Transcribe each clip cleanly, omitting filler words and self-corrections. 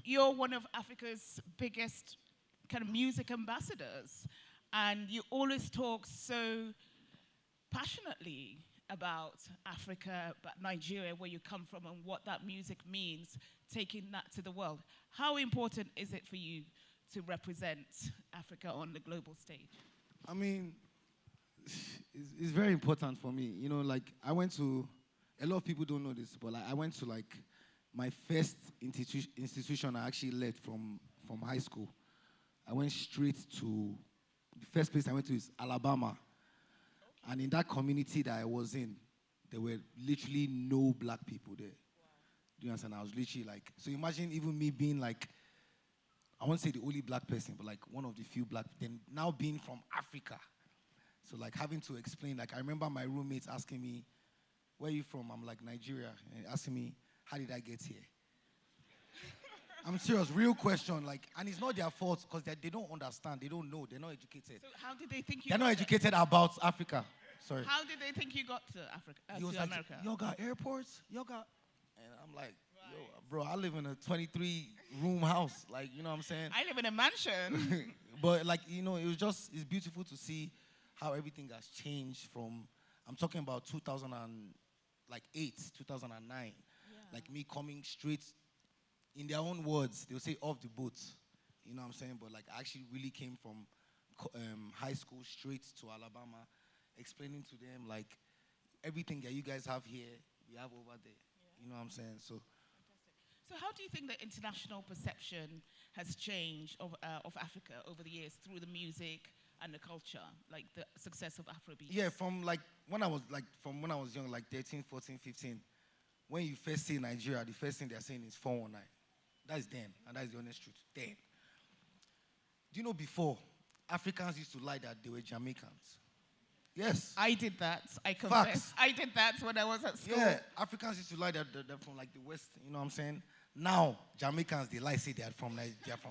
you're one of Africa's biggest kind of music ambassadors, and you always talk so passionately about Africa, about Nigeria, where you come from, and what that music means, taking that to the world. How important is it for you to represent Africa on the global stage? I mean, it's very important for me. You know, like I went to, a lot of people don't know this, but like I went to like my first institution I actually led from high school. I went straight to, the first place I went to is Alabama. And in that community that I was in, there were literally no black people there. Do you understand? I was literally like, so imagine even me being like, I won't say the only black person, but like one of the few black, then now being from Africa. So like having to explain, like I remember my roommates asking me, where are you from? I'm like, Nigeria. And asking me, how did I get here? I'm serious, real question. Like, and it's not their fault because they don't understand. They don't know. They're not educated. So how did they think you They're got not educated about Africa. Sorry. How did they think you got to Africa, He was to like, America? y'all got airports? Y'all got... And I'm like, yo, bro, I live in a 23-room house. Like, you know what I'm saying? I live in a mansion. But, like, you know, it's beautiful to see how everything has changed from, I'm talking about 2008, 2009. Yeah. Like, me coming straight, in their own words, they'll say off the boat. You know what I'm saying? But, like, I actually really came from high school straight to Alabama, explaining to them, like, everything that you guys have here, we have over there. Yeah. You know what I'm saying? So how do you think the international perception has changed of Africa over the years through the music and the culture, like the success of Afrobeat? Yeah, from when I was young, like 13, 14, 15, when you first see Nigeria, the first thing they're saying is 419. That's them, and that's the honest truth. Them. Do you know before, Africans used to lie that they were Jamaicans? Yes. I did that. I confess. Facts. I did that when I was at school. Yeah, Africans used to lie that they're from like the West. You know what I'm saying? Now Jamaicans, they lie say they're from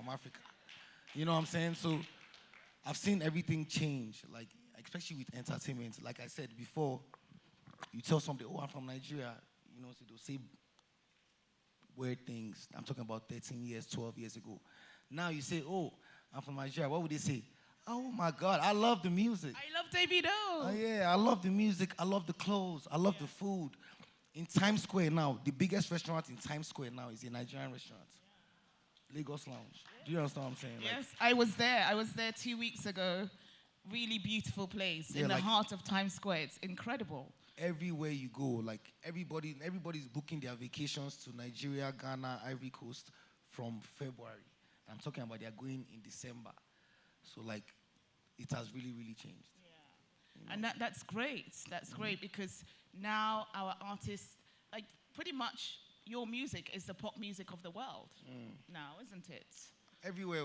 Africa. You know what I'm saying? So I've seen everything change, like especially with entertainment. Like I said before, you tell somebody, "Oh, I'm from Nigeria," you know, so they'll say weird things. I'm talking about 13 years, 12 years ago. Now you say, "Oh, I'm from Nigeria." What would they say? Oh my God, I love the music. I love Davido. Oh yeah, I love the music. I love the clothes. I love the food. In Times Square now, the biggest restaurant in Times Square now is a Nigerian restaurant. Lagos Lounge. Do you understand what I'm saying? Yes, like, I was there. I was there 2 weeks ago. Really beautiful place in the heart of Times Square. It's incredible. Everywhere you go, like everybody's booking their vacations to Nigeria, Ghana, Ivory Coast from February. I'm talking about they're going in December. So like, it has really, really changed. Yeah. You know? And that's great. That's great because now our artists, like pretty much your music is the pop music of the world now, isn't it? Everywhere.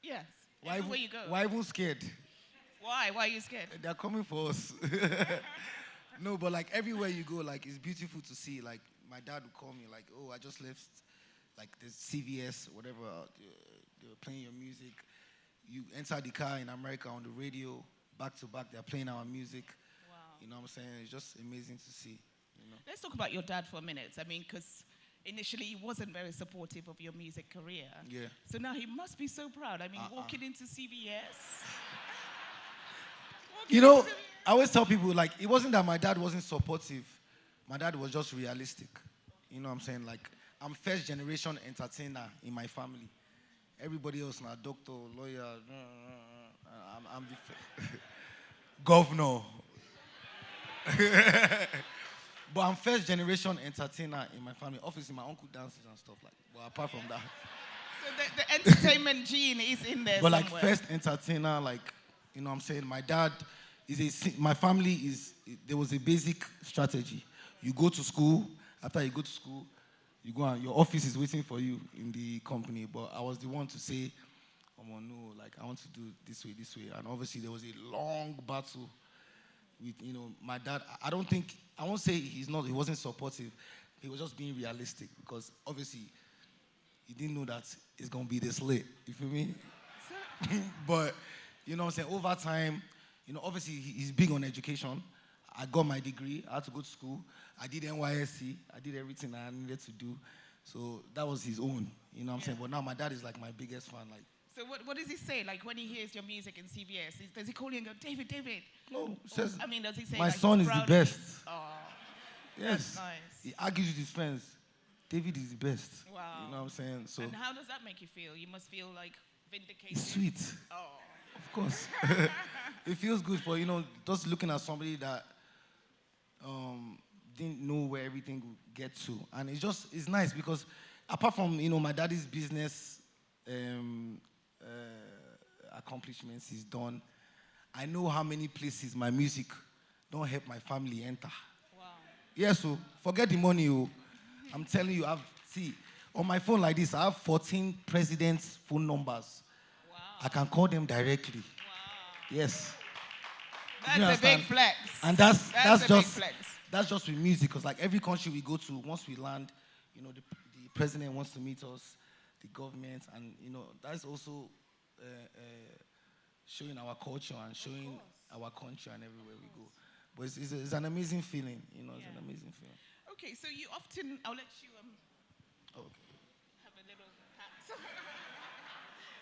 Yes. Everywhere you go. Why even scared? Why? Why are you scared? They're coming for us. No, but like everywhere you go, like it's beautiful to see. Like my dad would call me like, "Oh, I just left like the CVS, whatever. They were playing your music. You enter the car in America on the radio, back to back, they're playing our music." Wow. You know what I'm saying? It's just amazing to see. You know? Let's talk about your dad for a minute. I mean, because initially he wasn't very supportive of your music career. Yeah. So now he must be so proud. I mean, walking into CVS. You know, I always tell people, like, it wasn't that my dad wasn't supportive. My dad was just realistic. You know what I'm saying? Like, I'm first generation entertainer in my family. Everybody else now, doctor, lawyer, I'm the governor. But I'm first generation entertainer in my family. Obviously, my uncle dances and stuff like that. But apart from that. So the entertainment gene is in there but somewhere. Like first entertainer, like, you know what I'm saying? My dad my family there was a basic strategy. You go to school, after you go to school, you go and your office is waiting for you in the company. But I was the one to say, "Oh no, like I want to do this way. And obviously there was a long battle with, you know, my dad. I won't say he wasn't supportive. He was just being realistic because obviously he didn't know that it's gonna be this late. You feel me? But you know what I'm saying, over time, you know, obviously he's big on education. I got my degree. I had to go to school. I did NYSC. I did everything I needed to do. So that was his own, you know what I'm saying? But now my dad is like my biggest fan. Like, So what does he say? Like when he hears your music in CBS, does he call you and go, David, David? no, says, I mean, does he say my like, son he's is the proud of you? best. Oh, Yes. that's nice. He argues with his friends. David is the best. Wow. You know what I'm saying? So And how does that make you feel? You must feel like vindicated. it's sweet, Oh. of course. It feels good for, just looking at somebody that didn't know where everything would get to. And it's nice because apart from, my daddy's business accomplishments he's done, I know how many places my music don't help my family enter. Wow. Yes, so forget the money. I'm telling you, see, on my phone like this, I have 14 presidents' phone numbers. Wow. I can call them directly. Wow. Yes. That's a big flex. And that's a just big flex. that's just with music, because like every country we go to, once we land, the president wants to meet us, the government, and that's also showing our culture and showing our country and everywhere we go. But it's an amazing feeling, it's an amazing feeling. Okay, so you often, I'll let you Okay. have a little pat.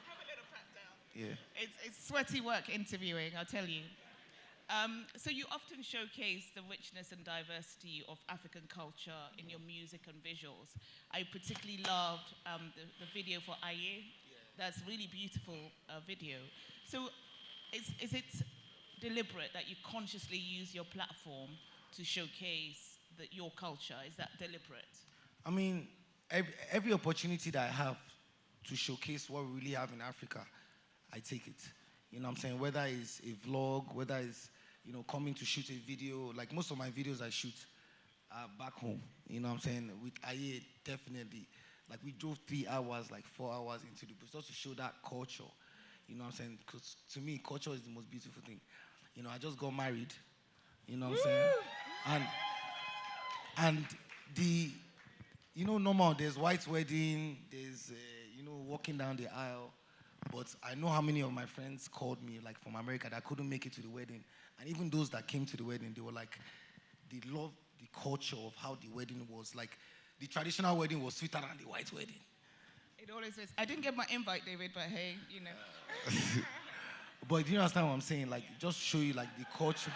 Have a little pat down. Yeah. It's sweaty work interviewing, I'll tell you. So you often showcase the richness and diversity of African culture in your music and visuals. I particularly loved the video for Aye. That's really beautiful video. So is it deliberate that you consciously use your platform to showcase your culture? Is that deliberate? I mean, every opportunity that I have to showcase what we really have in Africa, I take it. You know what I'm saying? Whether it's a vlog, whether it's, coming to shoot a video. Like most of my videos I shoot back home. You know what I'm saying? With Aye, definitely. Like we drove 3 hours, like 4 hours into the bush just to show that culture. You know what I'm saying? Because to me, culture is the most beautiful thing. I just got married. You know what I'm saying? And the, normal, there's white wedding, there's, walking down the aisle. But I know how many of my friends called me, like from America, that couldn't make it to the wedding. And even those that came to the wedding, they were like, they loved the culture of how the wedding was. Like, the traditional wedding was sweeter than the white wedding. It always is. I didn't get my invite, David, but hey, But do you understand what I'm saying? Like, just show you, like, the culture.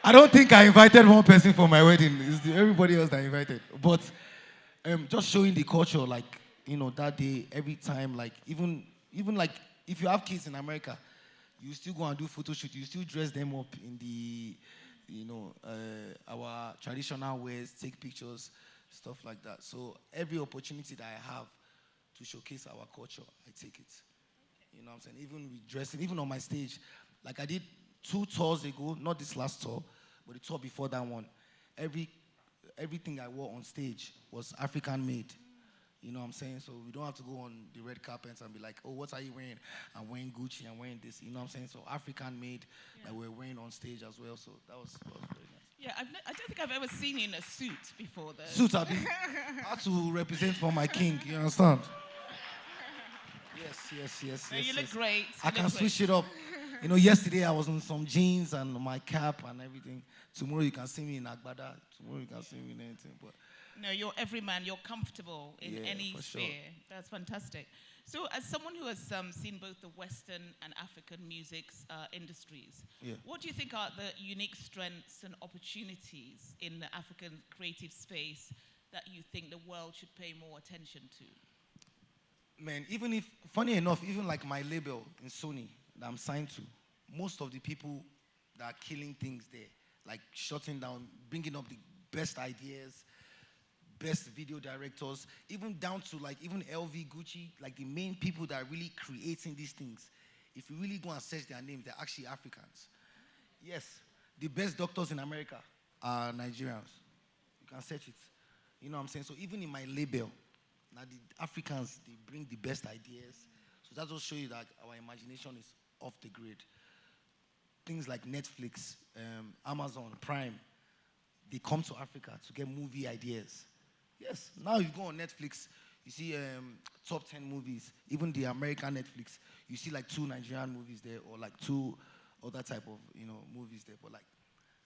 I don't think I invited one person for my wedding. It's everybody else that I invited. But just showing the culture, like, that day, every time, like, even like, if you have kids in America, you still go and do photo shoot. You still dress them up in the, our traditional ways, take pictures, stuff like that. So every opportunity that I have to showcase our culture, I take it. You know what I'm saying? Even with dressing, even on my stage, like I did 2 tours ago, not this last tour, but the tour before that one. Everything I wore on stage was African made. You know what I'm saying? So we don't have to go on the red carpets and be like, oh, what are you wearing? I'm wearing Gucci, I'm wearing this. You know what I'm saying? So African made that we're wearing on stage as well. So that was very nice. Yeah, I don't think I've ever seen you in a suit before, though. Suit, I had to represent for my king. You understand? Yes. No, you look great. I can switch it up. Yesterday I was in some jeans and my cap and everything. Tomorrow you can see me in Agbada. Tomorrow you can see me in anything. But no, you're every man. You're comfortable in any sphere. Sure. That's fantastic. So, as someone who has seen both the Western and African music industries, what do you think are the unique strengths and opportunities in the African creative space that you think the world should pay more attention to? Man, funny enough, even like my label in Sony that I'm signed to, most of the people that are killing things there, like shutting down, bringing up the best ideas, best video directors, even down to like even LV, Gucci, like the main people that are really creating these things. If you really go and search their names, they're actually Africans. Yes, the best doctors in America are Nigerians. You can search it. You know what I'm saying? So even in my label, now the Africans, they bring the best ideas. So that just shows you that our imagination is off the grid. Things like Netflix, Amazon, Prime, they come to Africa to get movie ideas. Yes, now you go on Netflix, you see top 10 movies, even the American Netflix, you see like 2 Nigerian movies there or like 2 other type of, movies there. But like,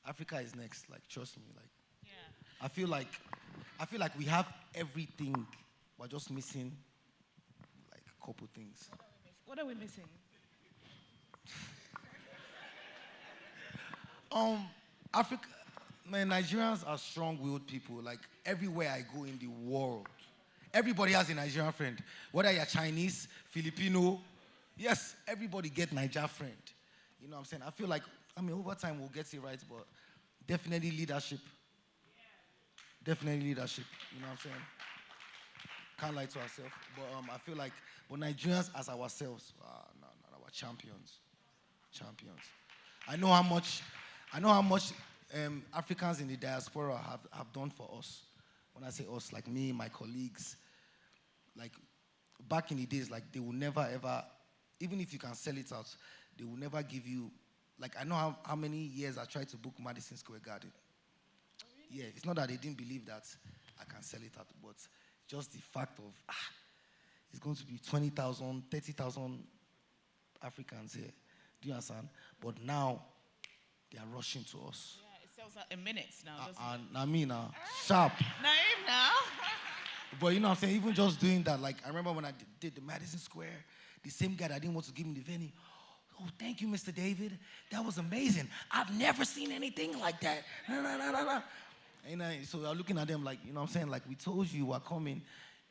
Africa is next, like, trust me. Like. Yeah. I feel like we have everything. We're just missing like a couple things. What are we missing? Africa, man, Nigerians are strong-willed people. Like everywhere I go in the world, everybody has a Nigerian friend. Whether you're Chinese, Filipino, yes, everybody get Niger friend. You know what I'm saying? I feel like, over time we'll get it right, but definitely leadership. Definitely leadership. You know what I'm saying? Can't lie to ourselves. But I feel like, but Nigerians as ourselves, no, we're champions. Champions. I know how much Africans in the diaspora have done for us. When I say us, like me, my colleagues, like back in the days, like they will never ever, even if you can sell it out, they will never give you, like I know how many years I tried to book Madison Square Garden. Oh, really? Yeah, it's not that they didn't believe that I can sell it out, but just the fact of, it's going to be 20,000, 30,000 Africans here. Do you understand? But now, they are rushing to us. Yeah, it sells out in minutes now, doesn't it? I mean, sharp. Naim now. But you know what I'm saying? Even just doing that, like, I remember when I did the Madison Square, the same guy that didn't want to give me the venue, oh, thank you, Mr. David. That was amazing. I've never seen anything like that. And so I was looking at them like, you know what I'm saying? Like, we told you were coming.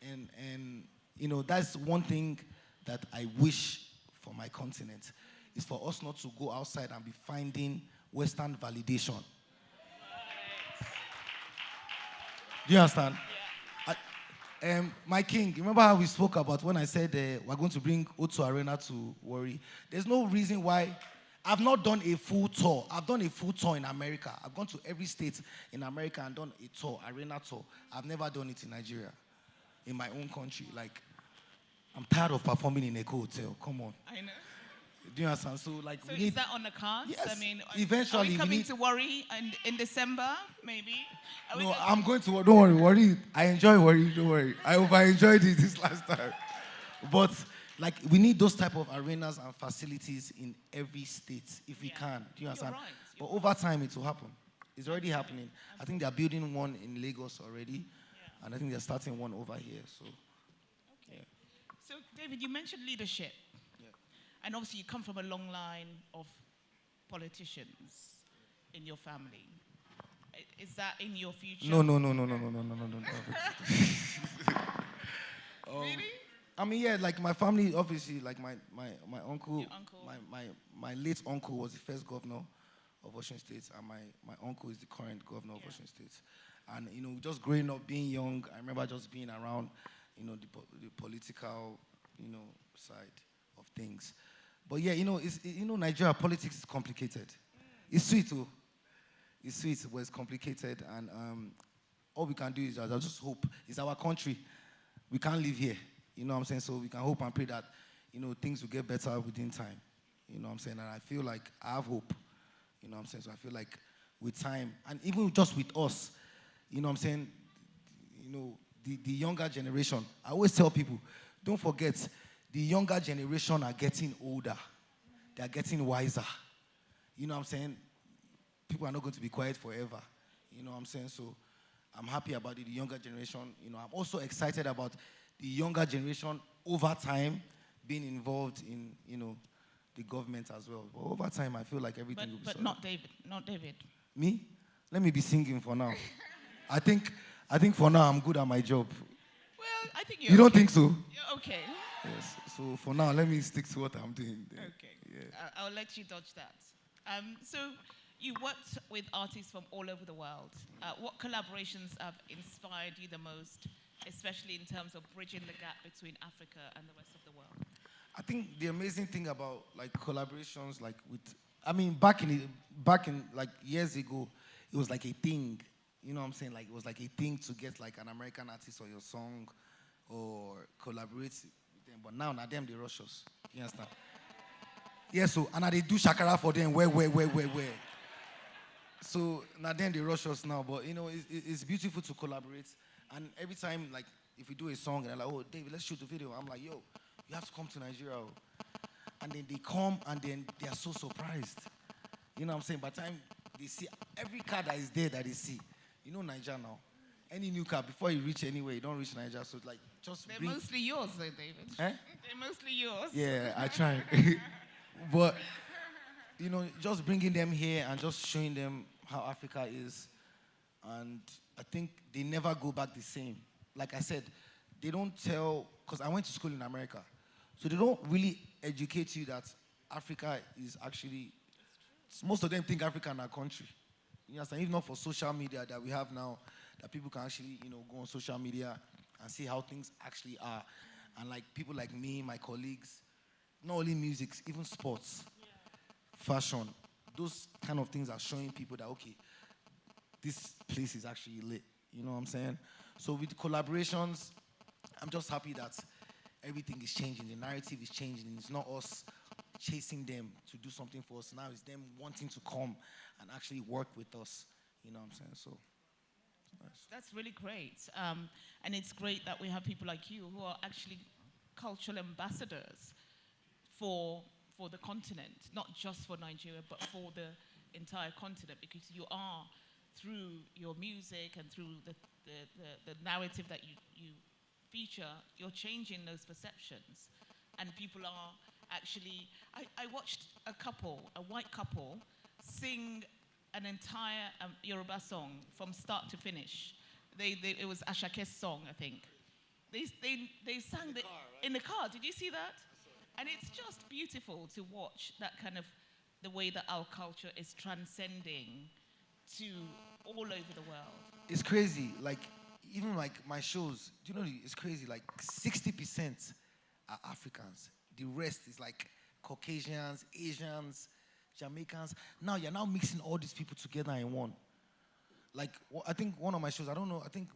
And you know, that's one thing that I wish for my continent, is for us not to go outside and be finding Western validation. Do you understand? Yeah. My king, remember how we spoke about when I said we're going to bring O2 Arena to Warri? There's no reason why. I've not done a full tour. I've done a full tour in America. I've gone to every state in America and done a tour, arena tour. I've never done it in Nigeria, in my own country. Like, I'm tired of performing in a hotel. Come on. I know. Do you understand? So, like, so is that on the cards? Yes. I mean, eventually, are we coming to Warri in December, maybe? No, I'm going to. Don't worry. I enjoy Warri. Don't worry. I hope I enjoyed it this last time. But like, we need those type of arenas and facilities in every state if we can. Do you understand? Right. But over time, it will happen. It's already happening. I think they're building one in Lagos already, and I think they're starting one over here. So. Okay. Yeah. So, David, you mentioned leadership. And obviously, you come from a long line of politicians in your family. Is that in your future? No. Really? I mean, yeah, like my family, obviously, like my uncle, your uncle. My late uncle was the first governor of Osun State, and my uncle is the current governor of Osun State. And, you know, just growing up, being young, I remember just being around, you know, the political, you know, side of things. But yeah, you know, Nigeria politics is complicated. It's sweet too. It's sweet, but it's complicated, and all we can do is just hope. It's our country. We can't live here. You know what I'm saying? So we can hope and pray that, you know, things will get better within time. You know what I'm saying? And I feel like I have hope. You know what I'm saying? So I feel like with time, and even just with us, you know what I'm saying? You know, the younger generation. I always tell people, don't forget, the younger generation are getting older. They are getting wiser. You know what I'm saying? People are not going to be quiet forever. You know what I'm saying? So I'm happy about it, the younger generation. You know, I'm also excited about the younger generation over time being involved in, you know, the government as well. But over time, I feel like everything will be But not David. Not David. Me? Let me be singing for now. I think for now I'm good at my job. Well, I think you don't think so? You're okay. Yes. So for now, let me stick to what I'm doing. Okay. Yeah. I'll let you dodge that. So you worked with artists from all over the world. What collaborations have inspired you the most, especially in terms of bridging the gap between Africa and the rest of the world? I think the amazing thing about like collaborations, like with, I mean, back in like years ago, it was like a thing. You know what I'm saying? Like, it was like a thing to get like an American artist on your song or collaborate with them. But now them they rush us. You understand? Yeah, so, and they do shakara for them, where. So, now them they rush us now. But, you know, it's beautiful to collaborate. And every time, like, if we do a song, and they're like, oh, David, let's shoot a video. I'm like, yo, you have to come to Nigeria. And then they come, and then they are so surprised. You know what I'm saying? By the time they see every car that is there that they see, You know Niger now. Any new car, before you reach anywhere, you don't reach Niger. So like, just They're bring. mostly yours, though, David. Eh? They're mostly yours. Yeah, I try. But, just bringing them here and just showing them how Africa is. And I think they never go back the same. Like I said, they don't tell, because I went to school in America. So they don't really educate you that Africa is actually, most of them think Africa is a country. You understand? If not for social media that we have now, that people can actually, go on social media and see how things actually are. And like people like me, my colleagues, not only music, even sports, fashion, those kind of things are showing people that, okay, this place is actually lit. You know what I'm saying? So with collaborations, I'm just happy that everything is changing. The narrative is changing. It's not us chasing them to do something for us. Now it's them wanting to come and actually work with us. You know what I'm saying? So that's really great. And it's great that we have people like you who are actually cultural ambassadors for the continent, not just for Nigeria, but for the entire continent, because you are, through your music and through the narrative that you feature, you're changing those perceptions. And people are actually, I watched a white couple, sing an entire Yoruba song from start to finish. It was Ashake's song, I think. They sang in the car. Did you see that? And it's just beautiful to watch that kind of, the way that our culture is transcending to all over the world. It's crazy. Like, even like my shows, do you know, it's crazy. Like 60% are Africans. The rest is like Caucasians, Asians, Jamaicans. Now you're now mixing all these people together in one. Like, I think one of my shows, I don't know, I think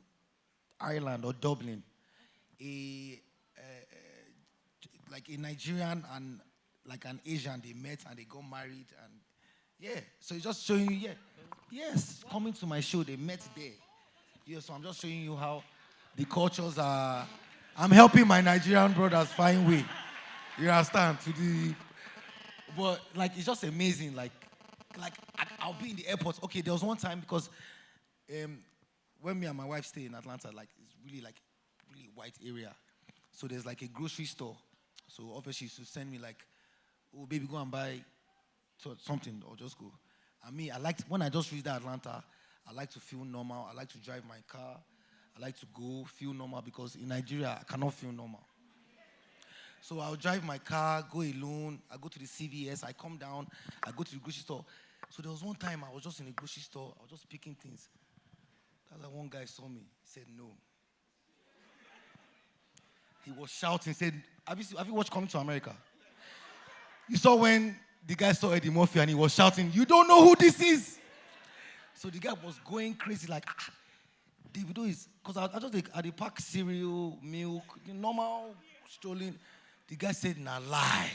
Ireland or Dublin, like a Nigerian and like an Asian, they met and they got married, and yeah. So it's just showing you, yes, coming to my show, they met there. Yeah, so I'm just showing you how the cultures are. I'm helping my Nigerian brothers find way. You understand? But like, it's just amazing. Like I'll be in the airport. Okay, there was one time because when me and my wife stay in Atlanta, like it's really white area. So there's like a grocery store. So obviously she used to send me like, oh baby, go and buy something or just go. And me, when I just reached Atlanta, I like to feel normal. I like to drive my car. I like to go feel normal, because in Nigeria, I cannot feel normal. So I'll drive my car, go alone. I go to the CVS. I come down. I go to the grocery store. So there was one time I was just in the grocery store. I was just picking things. That's like one guy saw me. He said, no. He was shouting. He said, have you watched Coming to America? You saw when the guy saw Eddie Murphy and he was shouting, you don't know who this is. So the guy was going crazy like, Davido is, because I just pack cereal, milk, the normal strolling. The guy said, nah, lie.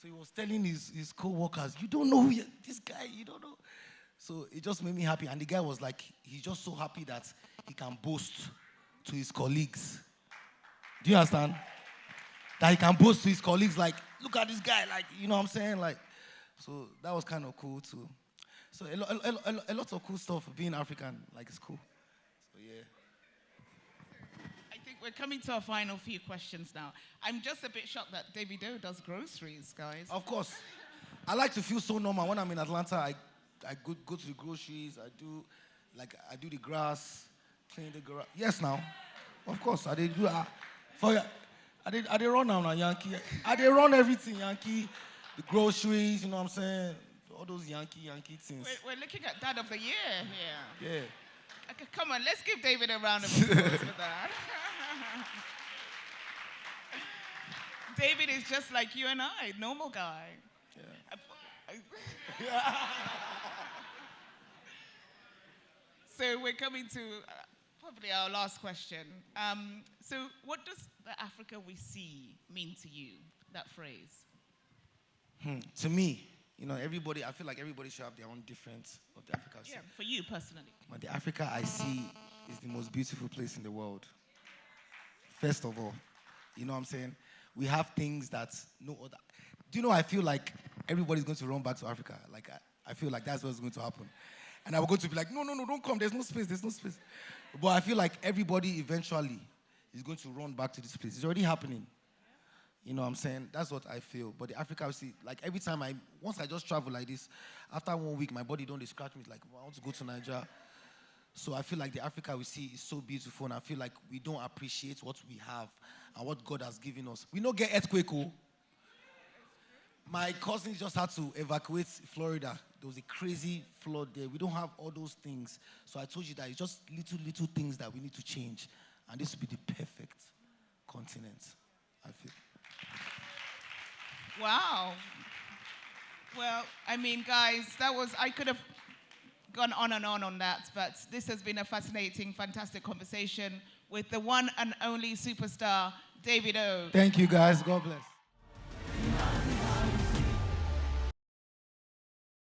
So he was telling his co-workers, you don't know this guy, you don't know. So it just made me happy. And the guy was like, he's just so happy that he can boast to his colleagues. Do you understand? That he can boast to his colleagues, like, look at this guy, like, you know what I'm saying? Like, so that was kind of cool too. So a lot of cool stuff being African, like, it's cool. So yeah. I think we're coming to our final few questions now. I'm just a bit shocked that Davido does groceries, guys. Of course. I like to feel so normal. When I'm in Atlanta, I go to the groceries, I do the grass, clean the garage. Yes, now. Of course, I did do I did run now, Yankee. I did run everything, Yankee. The groceries, you know what I'm saying? All those Yankee things. We're looking at Dad of the Year here. Yeah. Okay, come on, let's give David a round of applause for that. David is just like you and I, normal guy. Yeah. So we're coming to probably our last question. So what does the Africa we see mean to you, that phrase? To me, I feel like everybody should have their own difference of the Africa. Yeah, for you personally. But the Africa I see is the most beautiful place in the world. First of all, you know what I'm saying? We have things that no other. Do you know, I feel like everybody's going to run back to Africa. Like, I feel like that's what's going to happen. And I was going to be like, no, don't come. There's no space. But I feel like everybody eventually is going to run back to this place. It's already happening. You know what I'm saying? That's what I feel. But the Africa, we see, like every time once I just travel like this, after 1 week, my body don't scratch me. It's like, I want to go to Nigeria. So I feel like the Africa we see is so beautiful, and I feel like we don't appreciate what we have and what God has given us. We don't get earthquake. My cousins just had to evacuate Florida. There was a crazy flood there. We don't have all those things. So I told you that it's just little things that we need to change. And this would be the perfect continent, I feel. Wow. Well, I mean, guys, I could have gone on and on that, but this has been a fascinating, fantastic conversation with the one and only superstar, Davido. Thank you, guys. God bless.